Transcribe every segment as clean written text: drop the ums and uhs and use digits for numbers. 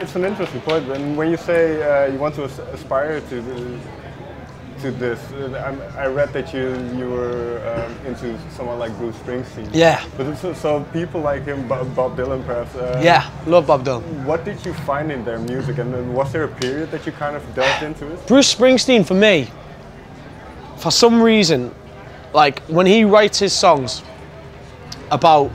it's an interesting point. And when you say you want to aspire to this, I read that you were into someone like Bruce Springsteen. Yeah. But so people like him, Bob Dylan perhaps. Yeah, love Bob Dylan. What did you find in their music, and then was there a period that you kind of delved into it? Bruce Springsteen, for me, for some reason, like when he writes his songs about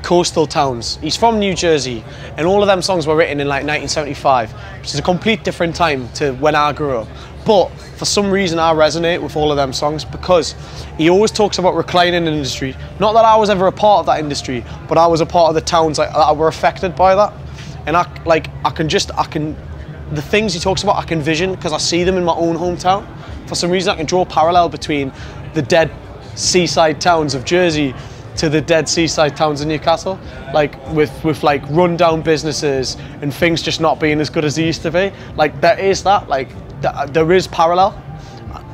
coastal towns, he's from New Jersey, and all of them songs were written in like 1975, which is a complete different time to when I grew up. But for some reason I resonate with all of them songs because he always talks about reclining industry. Not that I was ever a part of that industry, but I was a part of the towns that were affected by that. And the things he talks about I can vision because I see them in my own hometown. For some reason I can draw a parallel between the dead seaside towns of Jersey to the dead seaside towns of Newcastle, like with like run-down businesses and things just not being as good as they used to be. Like there is that, like there is parallel,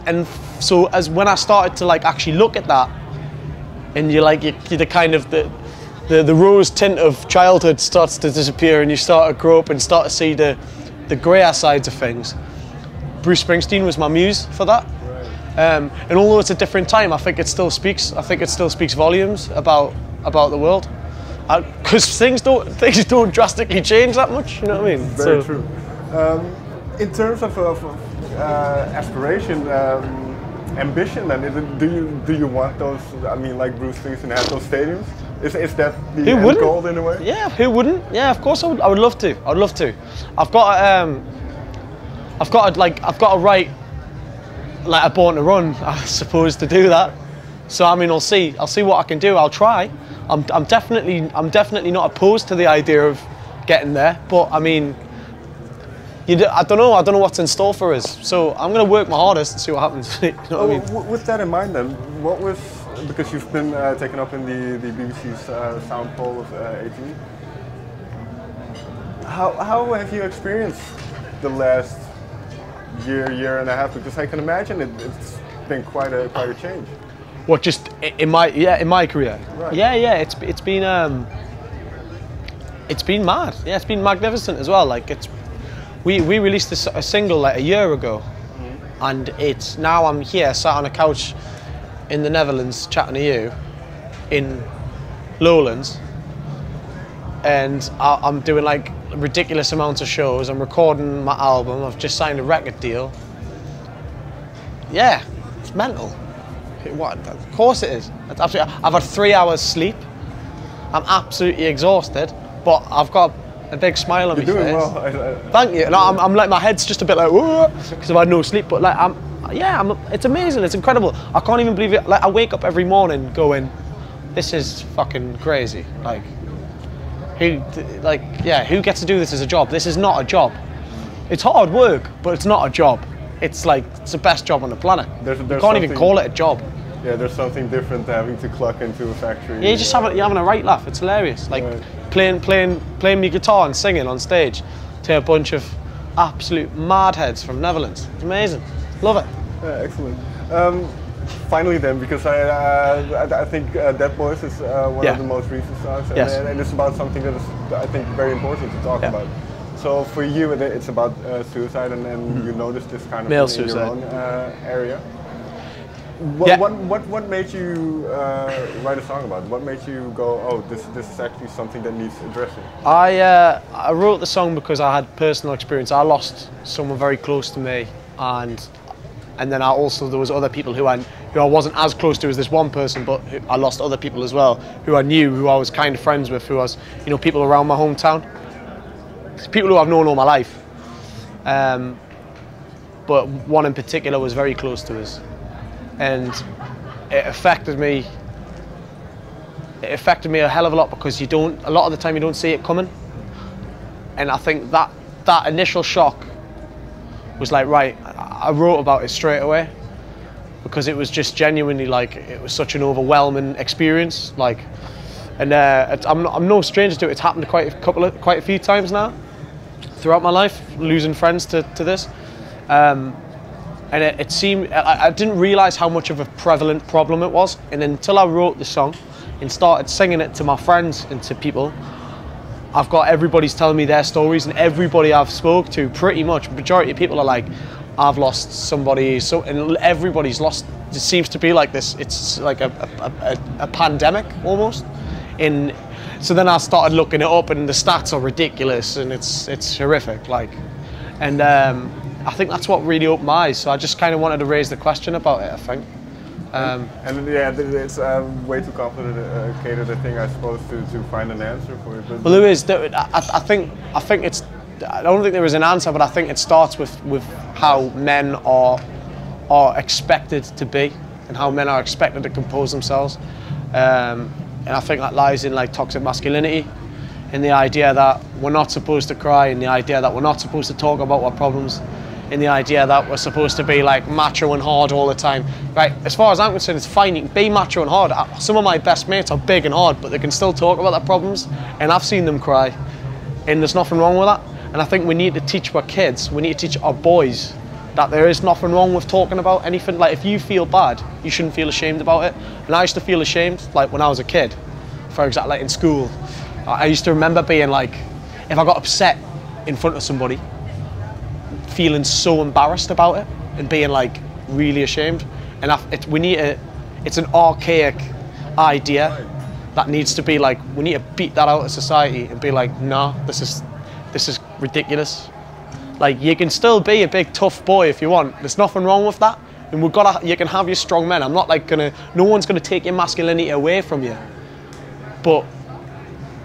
and so as when I started to like actually look at that, and you're the kind of the rose tint of childhood starts to disappear, and you start to grow up and start to see the greyer sides of things. Bruce Springsteen was my muse for that. And although it's a different time, I think it still speaks volumes about the world, because things don't drastically change that much. You know what I mean? Very true. In terms of aspiration, ambition, then do you want those? I mean, like Bruce Springsteen had those stadiums. Is that the end goal in a way? Yeah, who wouldn't? Yeah, of course I would. I would love to. I'd love to. I've got to write like a Born to Run, I suppose, to do that. So I mean, I'll see what I can do. I'll try. I'm definitely not opposed to the idea of getting there, but I mean, I don't know what's in store for us. So I'm going to work my hardest and see what happens. You know what I mean? With that in mind, then, what was, because you've been taken up in the BBC's Sound Poll of 18. How have you experienced the last year and a half? Because I can imagine it's been quite a change. What, just in my career? Right. Yeah. It's been mad. Yeah, it's been magnificent as well. Like we released a single like a year ago, and it's now I'm here sat on a couch in the Netherlands chatting to you in Lowlands, and I'm doing like ridiculous amounts of shows. I'm recording my album. I've just signed a record deal. Yeah, it's mental. What? Of course it is. It's absolutely. I've had 3 hours sleep. I'm absolutely exhausted, but I've got a big smile on my face. You're doing well. Thank you. No, I'm like, my head's just a bit like because I've had no sleep. But like it's amazing. It's incredible. I can't even believe it. Like I wake up every morning going, this is fucking crazy. Like who gets to do this as a job? This is not a job. It's hard work, but it's not a job. It's like it's the best job on the planet. You can't even call it a job. Yeah, there's something different to having to clock into a factory. Yeah, you're having a right laugh. It's hilarious. Like playing me guitar and singing on stage to a bunch of absolute madheads from Netherlands. It's amazing. Love it. Yeah, excellent. Finally then, because I think Dead Boys is one of the most recent songs, and it's about something that is, I think, very important to talk about. So for you, it's about suicide, and you notice this kind of male thing in suicide. your own area. What made you write a song about it? What made you go, oh, this is actually something that needs addressing? I wrote the song because I had personal experience. I lost someone very close to me, and then there was other people who I wasn't as close to as this one person, but I lost other people as well who I knew, who I was kind of friends with, who I was, people around my hometown, people who I've known all my life. But one in particular was very close to us, and it affected me. It affected me a hell of a lot because a lot of the time you don't see it coming, and I think that initial shock was like, right, I wrote about it straight away because it was just genuinely like, it was such an overwhelming experience. Like, and I'm no stranger to it. It's happened quite a few times now throughout my life, losing friends to this. And it seemed, I didn't realize how much of a prevalent problem it was. And until I wrote the song and started singing it to my friends and to people, I've got everybody's telling me their stories, and everybody I've spoke to, pretty much, majority of people are like, I've lost somebody, so, and everybody's lost. It seems to be like this. It's like a pandemic almost. So then I started looking it up, and the stats are ridiculous, and it's horrific. Like, and I think that's what really opened my eyes. So I just kind of wanted to raise the question about it, I think. And yeah, it's way too complicated a thing, I suppose, to find an answer for it. But well, there is. I think it's. I don't think there is an answer, but I think it starts with how men are expected to be, and how men are expected to compose themselves. And I think that lies in like toxic masculinity, in the idea that we're not supposed to cry, in the idea that we're not supposed to talk about our problems, in the idea that we're supposed to be like macho and hard all the time. Right, as far as I'm concerned, it's fine, you can be macho and hard. Some of my best mates are big and hard, but they can still talk about their problems, and I've seen them cry, and there's nothing wrong with that. And I think we need to teach our kids, we need to teach our boys that there is nothing wrong with talking about anything. Like, if you feel bad, you shouldn't feel ashamed about it. And I used to feel ashamed, like when I was a kid, for example, like in school. I used to remember being like, if I got upset in front of somebody, feeling so embarrassed about it and being like really ashamed. And it's an archaic idea that needs to be like, we need to beat that out of society and be like, nah, this is ridiculous. Like, you can still be a big tough boy if you want. There's nothing wrong with that. And you can have your strong men. I'm not like no one's gonna take your masculinity away from you. But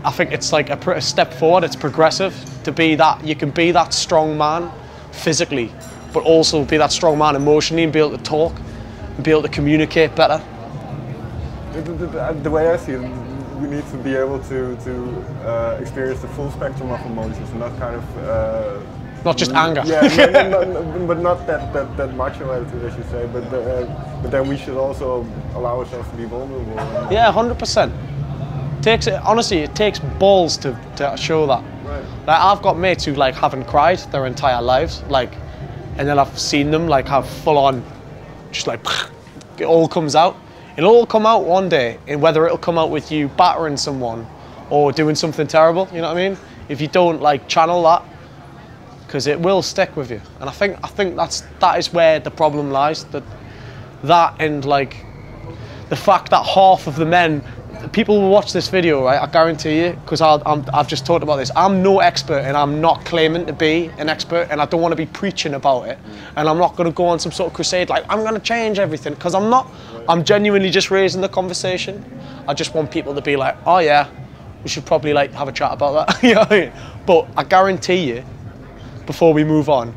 I think it's like a step forward. It's progressive to be that. You can be that strong man physically, but also be that strong man emotionally and be able to talk and be able to communicate better. The way I see it, we need to be able to experience the full spectrum of emotions, and not kind of not just anger. Yeah, but not that macho attitude, as you say. But then we should also allow ourselves to be vulnerable. Yeah, 100%. Honestly, it takes balls to show that. Right. Like, I've got mates who like haven't cried their entire lives, like, and then I've seen them like have full on, just like it all comes out. It'll all come out one day, and whether it'll come out with you battering someone or doing something terrible, you know what I mean? If you don't like channel that, because it will stick with you. And I think that is where the problem lies. That and like the fact that half of the men, people will watch this video, right? I guarantee you, because I've just talked about this. I'm no expert, and I'm not claiming to be an expert, and I don't want to be preaching about it. And I'm not going to go on some sort of crusade like I'm going to change everything, because I'm not. I'm genuinely just raising the conversation. I just want people to be like, oh yeah, we should probably like have a chat about that. You know what I mean? But I guarantee you, before we move on,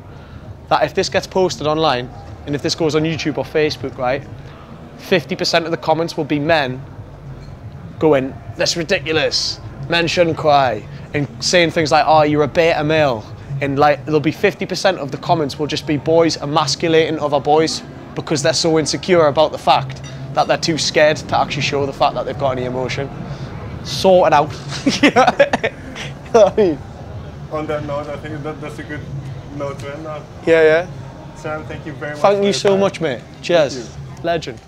that if this gets posted online, and if this goes on YouTube or Facebook, right, 50% of the comments will be men going, that's ridiculous, men shouldn't cry, and saying things like, oh, you're a beta male. And like, there'll be 50% of the comments will just be boys emasculating other boys because they're so insecure about the fact that they're too scared to actually show the fact that they've got any emotion. Sort it out. You know what I mean? On that note, I think that's a good note to end on. Yeah, yeah. Sam, thank you very much. Thank you so much, mate. Cheers. Legend.